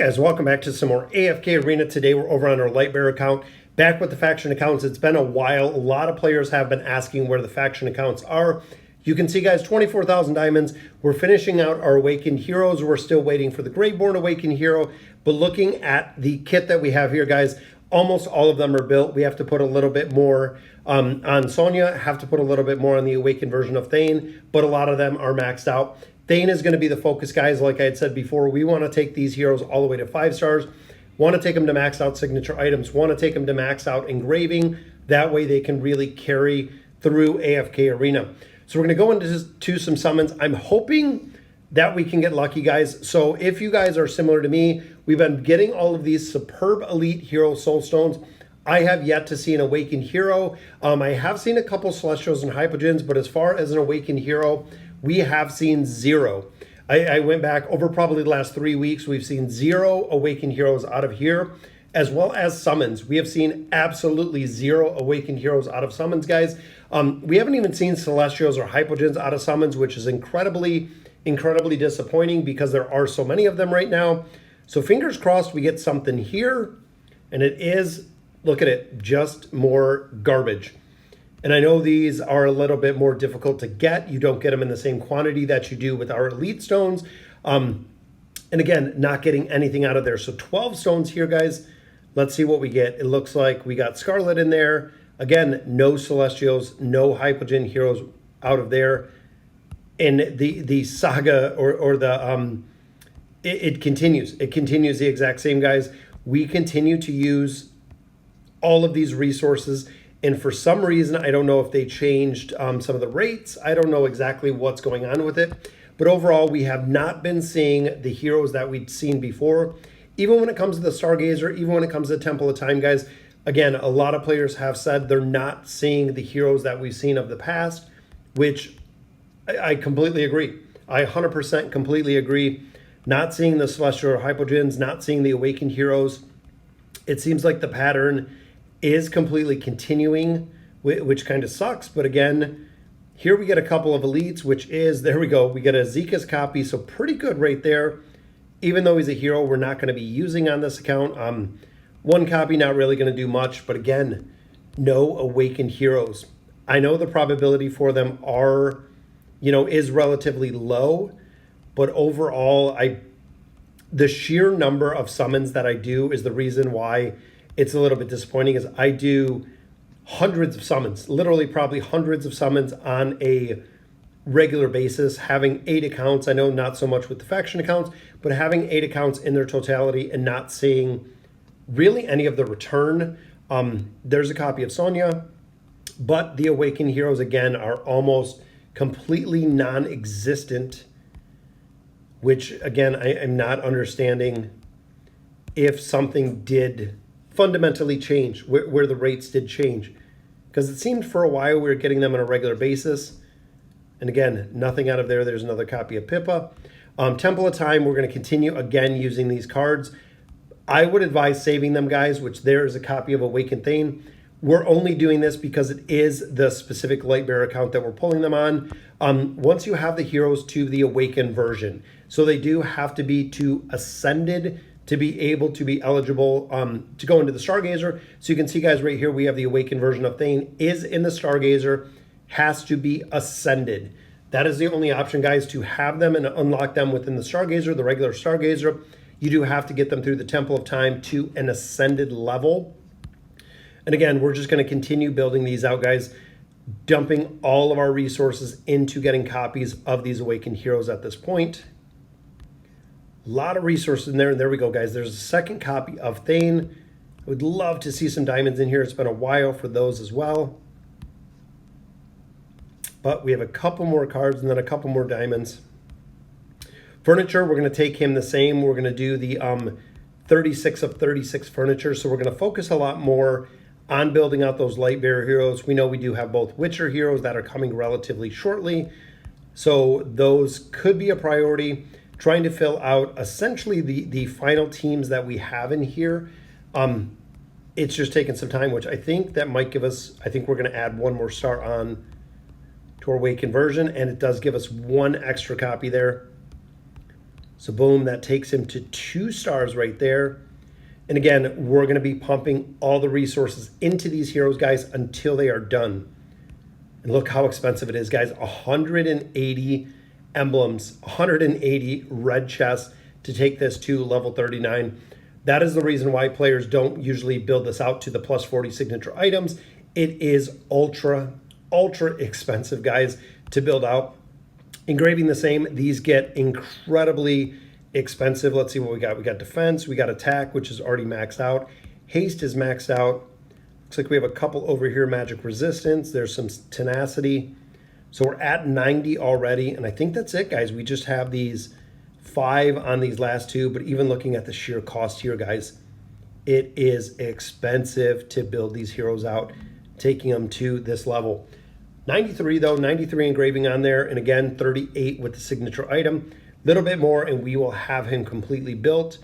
Guys, welcome back to some more AFK Arena. Today we're over on our Lightbearer account, back with the faction accounts. It's been a while. A lot of players have been asking where the faction accounts are. You can see, guys, 24,000 diamonds. We're finishing out our Awakened Heroes. We're still waiting for the Greatborn Awakened Hero, but looking at the kit that we have here, guys, almost all of them are built. We have to put a little bit more on Sonya, have to put a little bit more on the Awakened version of Thane, but a lot of them are maxed out. Thane is going to be the focus, guys. Like I had said before, we want to take these heroes all the way to 5 stars. Want to take them to max out signature items. Want to take them to max out engraving. That way they can really carry through AFK Arena. So we're going to go into some summons. I'm hoping that we can get lucky, guys. So if you guys are similar to me, we've been getting all of these superb elite hero soul stones. I have yet to see an awakened hero. I have seen a couple celestials and hypogens, but as far as an awakened hero, we have seen 0. I went back over probably the last 3 weeks. We've seen 0 awakened heroes out of here, as well as summons. We have seen absolutely 0 awakened heroes out of summons, guys. We haven't even seen celestials or hypogens out of summons, which is incredibly disappointing because there are so many of them right now. So fingers crossed we get something here, and it is, look at it, just more garbage. And I know these are a little bit more difficult to get. You don't get them in the same quantity that you do with our elite stones. And again, not getting anything out of there. So 12 stones here, guys. Let's see what we get. It looks like we got Scarlet in there. Again, no celestials, no hypogen heroes out of there. And the saga or the it continues. It continues the exact same, guys. We continue to use all of these resources. And for some reason, I don't know if they changed some of the rates. I don't know exactly what's going on with it. But overall, we have not been seeing the heroes that we'd seen before. Even when it comes to the Stargazer, even when it comes to Temple of Time, guys, again, a lot of players have said they're not seeing the heroes that we've seen of the past, which I completely agree. I 100% completely agree. Not seeing the Celestial or Hypogens, not seeing the Awakened heroes. It seems like the pattern is completely continuing, which kind of sucks. But again, here we get a couple of elites, which is, there we go. We get a Zika's copy, so pretty good right there. Even though he's a hero, we're not going to be using on this account. One copy, not really going to do much. But again, no awakened heroes. I know the probability for them are, is relatively low. But overall, the sheer number of summons that I do is the reason why it's a little bit disappointing. Is I do hundreds of summons, literally probably hundreds of summons on a regular basis, having 8 accounts. I know not so much with the faction accounts, but having 8 accounts in their totality and not seeing really any of the return. There's a copy of Sonya, but the Awakened heroes, again, are almost completely non-existent, which, again, I am not understanding if something did fundamentally change, where the rates did change. Because it seemed for a while we were getting them on a regular basis. And again, nothing out of there. There's another copy of Pippa. Temple of Time, we're going to continue, again, using these cards. I would advise saving them, guys, which there is a copy of Awakened Thane. We're only doing this because it is the specific Lightbearer account that we're pulling them on. Once you have the heroes to the Awakened version, so they do have to be to Ascended to be able to be eligible to go into the Stargazer. So you can see, guys, right here, we have the Awakened version of Thane is in the Stargazer, has to be Ascended. That is the only option, guys, to have them and unlock them within the Stargazer, the regular Stargazer. You do have to get them through the Temple of Time to an Ascended level. And again, we're just going to continue building these out, guys, dumping all of our resources into getting copies of these Awakened heroes at this point. A lot of resources in there, and there we go, guys. There's a second copy of Thane. I would love to see some diamonds in here. It's been a while for those as well. But we have a couple more cards and then a couple more diamonds. Furniture, we're going to take him the same. We're going to do the 36 of 36 furniture. So we're going to focus a lot more on building out those Lightbearer heroes. We know we do have both Witcher heroes that are coming relatively shortly. So those could be a priority. Trying to fill out essentially the final teams that we have in here. It's just taking some time, which I think that might give us, I think we're going to add one more star on to our Awakened version, and it does give us one extra copy there. So boom, that takes him to 2 stars right there. And again, we're going to be pumping all the resources into these heroes, guys, until they are done. And look how expensive it is, guys. 180 emblems, 180 red chests to take this to level 39. That is the reason why players don't usually build this out to the plus 40 signature items. It is ultra expensive, guys, to build out. Engraving the same, these get incredibly expensive. Let's see what we got. We got defense, we got attack, which is already maxed out. Haste is maxed out. Looks like we have a couple over here, magic resistance. There's some tenacity. So we're at 90 already, and I think that's it, guys. We just have these 5 on these last 2, but even looking at the sheer cost here, guys, it is expensive to build these heroes out, taking them to this level. 93 though, 93 engraving on there, and again 38 with the signature item. Little bit more and we will have him completely built.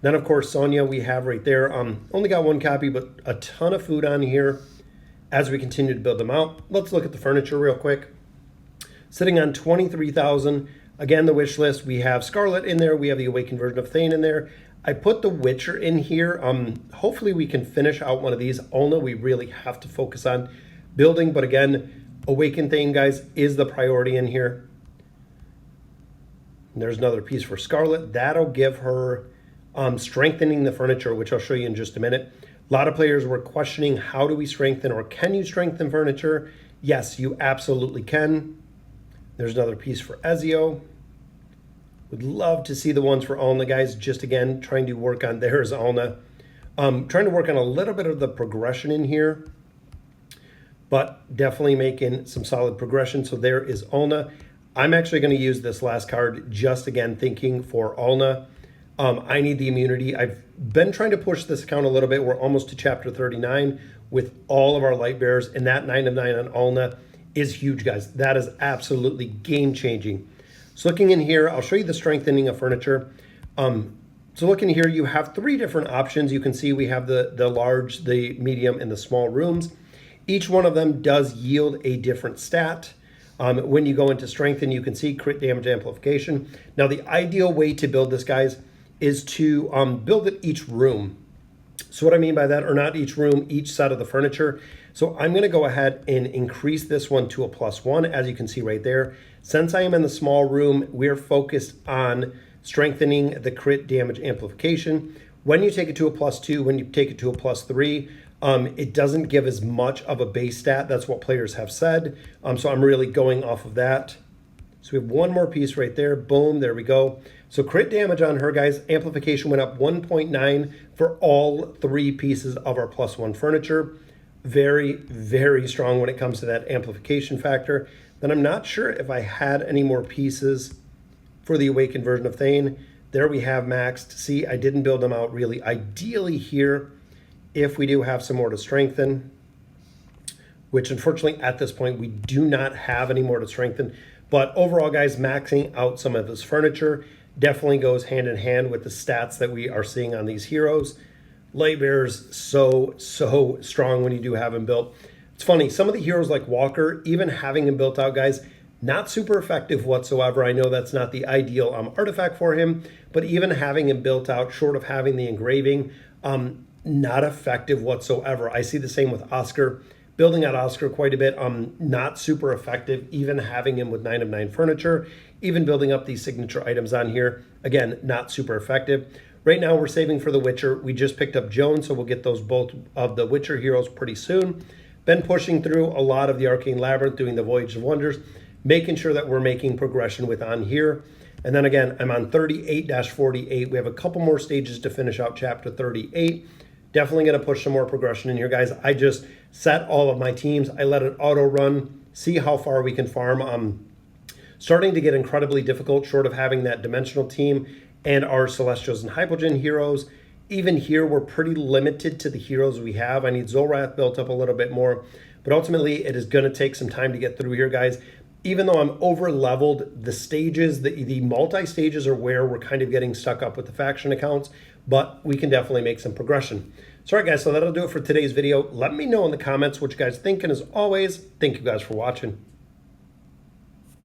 Then of course Sonya we have right there. Only got 1 copy, but a ton of food on here as we continue to build them out. Let's look at the furniture real quick. Sitting on 23,000. Again, the wish list, we have Scarlet in there, we have the awakened version of Thane in there. I put the Witcher in here. Hopefully we can finish out one of these. Ulna we really have to focus on building, but again, Awakened Thane, guys, is the priority in here. And there's another piece for Scarlet. That'll give her strengthening the furniture, which I'll show you in just a minute. A lot of players were questioning, how do we strengthen, or can you strengthen furniture? Yes, you absolutely can. There's another piece for Ezio. Would love to see the ones for Ulna, guys. Just again, trying to work on, there's Ulna. Trying to work on a little bit of the progression in here, but definitely making some solid progression. So there is Ulna. I'm actually going to use this last card just again thinking for Ulna. I need the immunity. I've been trying to push this account a little bit. We're almost to chapter 39 with all of our light bearers, and that 9 of 9 on Ulna is huge, guys. That is absolutely game changing. So looking in here, I'll show you the strengthening of furniture. So looking here, you have 3 different options. You can see we have the large, the medium, and the small rooms. Each one of them does yield a different stat. When you go into strengthen, you can see crit damage amplification. Now, the ideal way to build this, guys, is to build it each room. So what I mean by that, or not each room, each set of the furniture. So I'm going to go ahead and increase this one to a +1, as you can see right there. Since I am in the small room, we're focused on strengthening the crit damage amplification. When you take it to a +2, when you take it to a +3, it doesn't give as much of a base stat. That's what players have said. So I'm really going off of that. So we have one more piece right there. Boom, there we go. So crit damage on her, guys, amplification went up 1.9 for all 3 pieces of our +1 furniture. Very, very strong when it comes to that amplification factor. Then I'm not sure if I had any more pieces for the awakened version of Thane. There we have maxed. See, I didn't build them out really. Ideally here, if we do have some more to strengthen, which unfortunately at this point we do not have any more to strengthen. But overall, guys, maxing out some of this furniture definitely goes hand in hand with the stats that we are seeing on these heroes. Light bearers, so strong when you do have them built. It's funny, some of the heroes like Walker, even having him built out, guys, not super effective whatsoever. I know that's not the ideal artifact for him, but even having him built out, short of having the engraving, not effective whatsoever. I see the same with Oscar. Building out Oscar quite a bit, not super effective, even having him with 9 of 9 furniture, even building up these signature items on here, again, not super effective. Right now we're saving for the Witcher. We just picked up Joan, so we'll get those both of the Witcher heroes pretty soon. Been pushing through a lot of the Arcane Labyrinth, doing the Voyage of Wonders, making sure that we're making progression with on here. And then again, I'm on 38-48. We have a couple more stages to finish out chapter 38. Definitely going to push some more progression in here, guys. I just set all of my teams. I let it auto run, see how far we can farm. Starting to get incredibly difficult, short of having that dimensional team and our Celestials and Hypogean heroes. Even here, we're pretty limited to the heroes we have. I need Zolrath built up a little bit more, but ultimately it is going to take some time to get through here, guys. Even though I'm over leveled, the stages, the multi-stages are where we're kind of getting stuck up with the faction accounts, but we can definitely make some progression. So all right, guys, so that'll do it for today's video. Let me know in the comments what you guys think, and as always, thank you guys for watching.